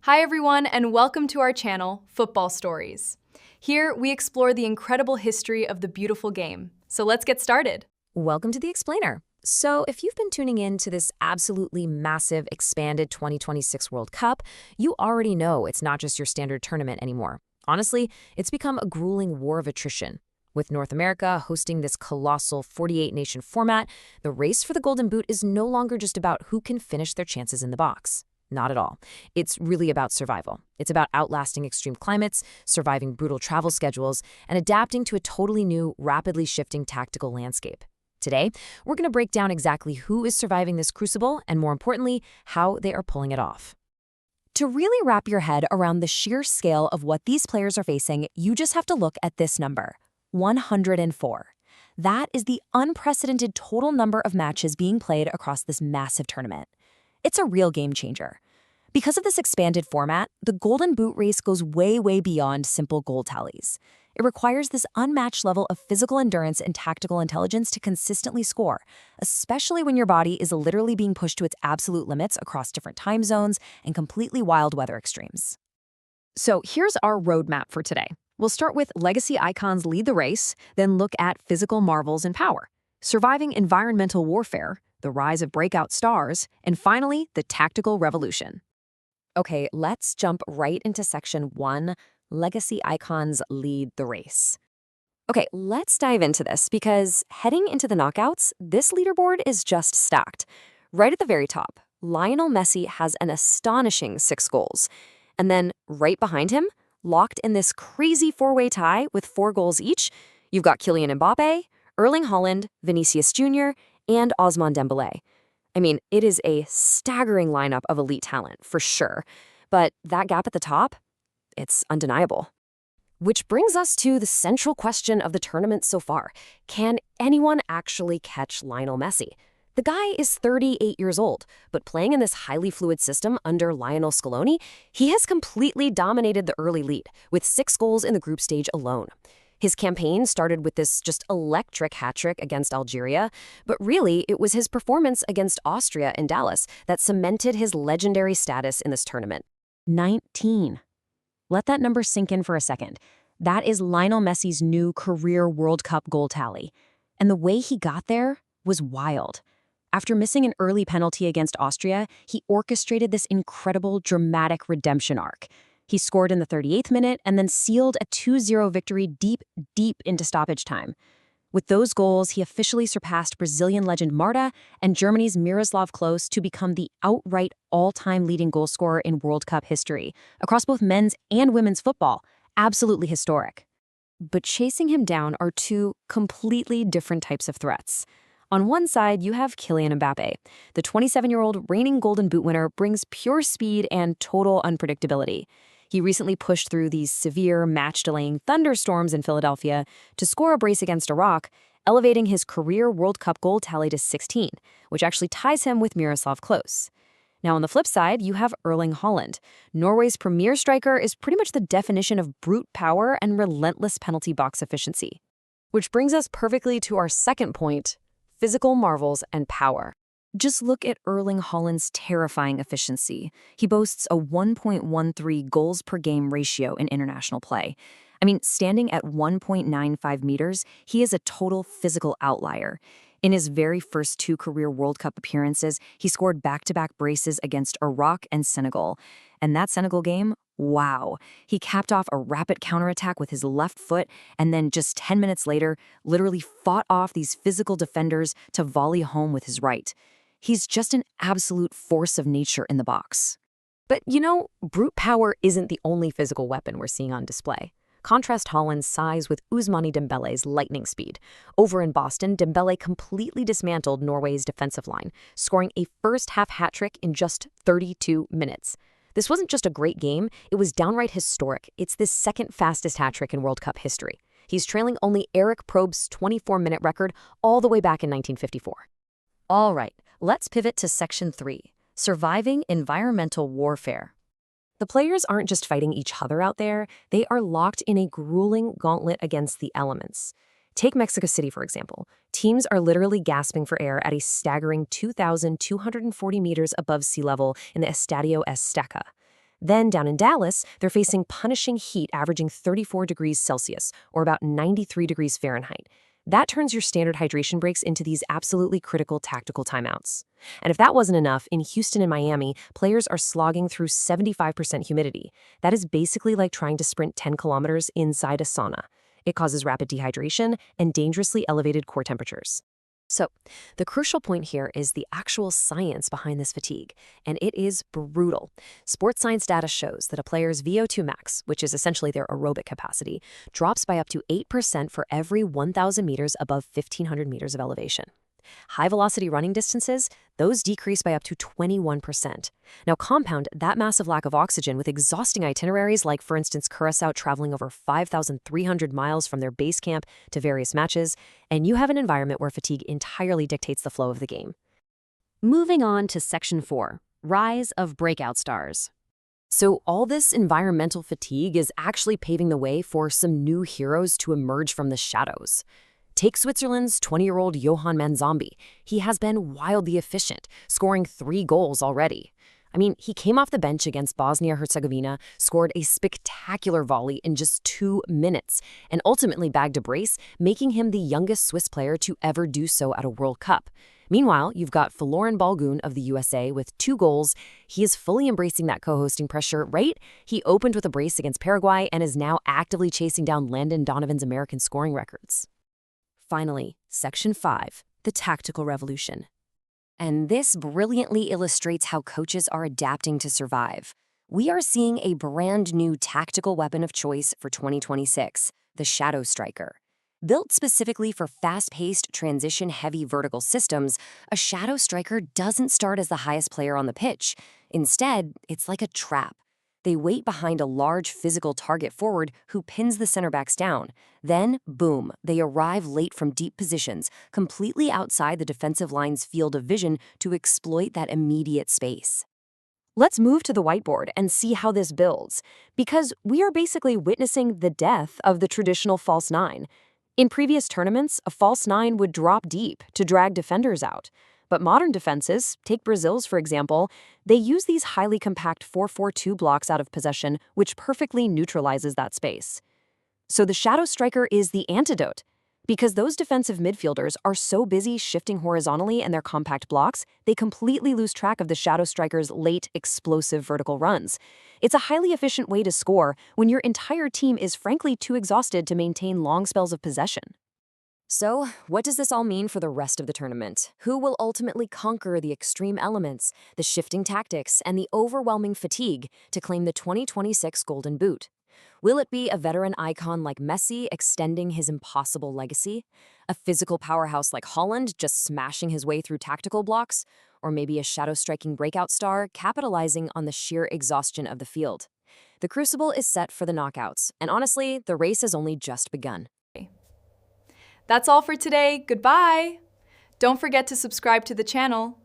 Hi everyone, and welcome to our channel, Football Stories. Here, we explore the incredible history of the beautiful game. So let's get started. Welcome to The Explainer. So if you've been tuning in to this absolutely massive, expanded 2026 World Cup, you already know it's not just your standard tournament anymore. Honestly, it's become a grueling war of attrition. With North America hosting this colossal 48-nation format, the race for the Golden Boot is no longer just about who can finish their chances in the box. Not at all. It's really about survival. It's about outlasting extreme climates, surviving brutal travel schedules, and adapting to a totally new, rapidly shifting tactical landscape. Today, we're going to break down exactly who is surviving this crucible and, more importantly, how they are pulling it off. To really wrap your head around the sheer scale of what these players are facing, you just have to look at this number, 104. That is the unprecedented total number of matches being played across this massive tournament. It's a real game changer. Because of this expanded format, the Golden Boot race goes way beyond simple goal tallies. It requires this unmatched level of physical endurance and tactical intelligence to consistently score, especially when your body is literally being pushed to its absolute limits across different time zones and completely wild weather extremes. So here's our roadmap for today. We'll start with legacy icons lead the race, then look at physical marvels and power, surviving environmental warfare, the rise of breakout stars, and finally, the tactical revolution. Okay, let's jump right into section 1, legacy icons lead the race. Okay, let's dive into this because heading into the knockouts, this leaderboard is just stacked. Right at the very top, Lionel Messi has an astonishing 6 goals. And then right behind him, locked in this crazy four-way tie with 4 goals each, you've got Kylian Mbappé, Erling Haaland, Vinicius Jr., and Ousmane Dembélé. I mean, it is a staggering lineup of elite talent, for sure. But that gap at the top, it's undeniable. Which brings us to the central question of the tournament so far. Can anyone actually catch Lionel Messi? The guy is 38 years old, but playing in this highly fluid system under Lionel Scaloni, he has completely dominated the early lead, with 6 goals in the group stage alone. His campaign started with this just electric hat-trick against Algeria, but really it was his performance against Austria in Dallas that cemented his legendary status in this tournament. 19. Let that number sink in for a second. That is Lionel Messi's new career World Cup goal tally. And the way he got there was wild. After missing an early penalty against Austria, he orchestrated this incredible, dramatic redemption arc. He scored in the 38th minute and then sealed a 2-0 victory deep into stoppage time. With those goals, he officially surpassed Brazilian legend Marta and Germany's Miroslav Klose to become the outright all-time leading goal scorer in World Cup history, across both men's and women's football. Absolutely historic. But chasing him down are 2 completely different types of threats. On one side, you have Kylian Mbappé. The 27-year-old reigning Golden Boot winner brings pure speed and total unpredictability. He recently pushed through these severe, match-delaying thunderstorms in Philadelphia to score a brace against Iraq, elevating his career World Cup goal tally to 16, which actually ties him with Miroslav Klose. Now, on the flip side, you have Erling Haaland. Norway's premier striker is pretty much the definition of brute power and relentless penalty box efficiency. Which brings us perfectly to our second point, physical marvels and power. Just look at Erling Haaland's terrifying efficiency. He boasts a 1.13 goals per game ratio in international play. I mean, standing at 1.95 meters, he is a total physical outlier. In his very first 2 career World Cup appearances, he scored back-to-back braces against Iraq and Senegal. And that Senegal game, wow. He capped off a rapid counterattack with his left foot and then just 10 minutes later, literally fought off these physical defenders to volley home with his right. He's just an absolute force of nature in the box. But you know, brute power isn't the only physical weapon we're seeing on display. Contrast Haaland's size with Ousmane Dembele's lightning speed. Over in Boston, Dembele completely dismantled Norway's defensive line, scoring a first-half hat-trick in just 32 minutes. This wasn't just a great game, it was downright historic. It's the second fastest hat-trick in World Cup history. He's trailing only Eric Probst's 24-minute record all the way back in 1954. All right, let's pivot to section 3, surviving environmental warfare. The players aren't just fighting each other out there, they are locked in a grueling gauntlet against the elements. Take Mexico City, for example. Teams are literally gasping for air at a staggering 2,240 meters above sea level in the Estadio Azteca. Then down in Dallas, they're facing punishing heat averaging 34 degrees Celsius, or about 93 degrees Fahrenheit. That turns your standard hydration breaks into these absolutely critical tactical timeouts. And if that wasn't enough, in Houston and Miami, players are slogging through 75% humidity. That is basically like trying to sprint 10 kilometers inside a sauna. It causes rapid dehydration and dangerously elevated core temperatures. So, the crucial point here is the actual science behind this fatigue, and it is brutal. Sports science data shows that a player's VO2 max, which is essentially their aerobic capacity, drops by up to 8% for every 1,000 meters above 1,500 meters of elevation. High-velocity running distances, those decrease by up to 21%. Now compound that massive lack of oxygen with exhausting itineraries like, for instance, Curaçao traveling over 5,300 miles from their base camp to various matches, and you have an environment where fatigue entirely dictates the flow of the game. Moving on to Section 4, Rise of Breakout Stars. So all this environmental fatigue is actually paving the way for some new heroes to emerge from the shadows. Take Switzerland's 20-year-old Johan Manzambi. He has been wildly efficient, scoring 3 goals already. I mean, he came off the bench against Bosnia-Herzegovina, scored a spectacular volley in just 2 minutes, and ultimately bagged a brace, making him the youngest Swiss player to ever do so at a World Cup. Meanwhile, you've got Florian Wirtz of the USA with 2 goals. He is fully embracing that co-hosting pressure, right? He opened with a brace against Paraguay and is now actively chasing down Landon Donovan's American scoring records. Finally, Section 5, the tactical revolution. And this brilliantly illustrates how coaches are adapting to survive. We are seeing a brand new tactical weapon of choice for 2026, the Shadow Striker. Built specifically for fast-paced, transition-heavy vertical systems, a Shadow Striker doesn't start as the highest player on the pitch. Instead, it's like a trap. They wait behind a large physical target forward who pins the center backs down. Then, boom, they arrive late from deep positions, completely outside the defensive line's field of vision to exploit that immediate space. Let's move to the whiteboard and see how this builds, because we are basically witnessing the death of the traditional false 9. In previous tournaments, a false 9 would drop deep to drag defenders out. But modern defenses, take Brazil's for example, they use these highly compact 4-4-2 blocks out of possession, which perfectly neutralizes that space. So the Shadow Striker is the antidote. Because those defensive midfielders are so busy shifting horizontally in their compact blocks, they completely lose track of the Shadow Striker's late, explosive vertical runs. It's a highly efficient way to score when your entire team is frankly too exhausted to maintain long spells of possession. So, what does this all mean for the rest of the tournament? Who will ultimately conquer the extreme elements, the shifting tactics, and the overwhelming fatigue to claim the 2026 Golden Boot? Will it be a veteran icon like Messi extending his impossible legacy? A physical powerhouse like Haaland just smashing his way through tactical blocks? Or maybe a shadow-striking breakout star capitalizing on the sheer exhaustion of the field? The crucible is set for the knockouts, and honestly, the race has only just begun. That's all for today. Goodbye. Don't forget to subscribe to the channel.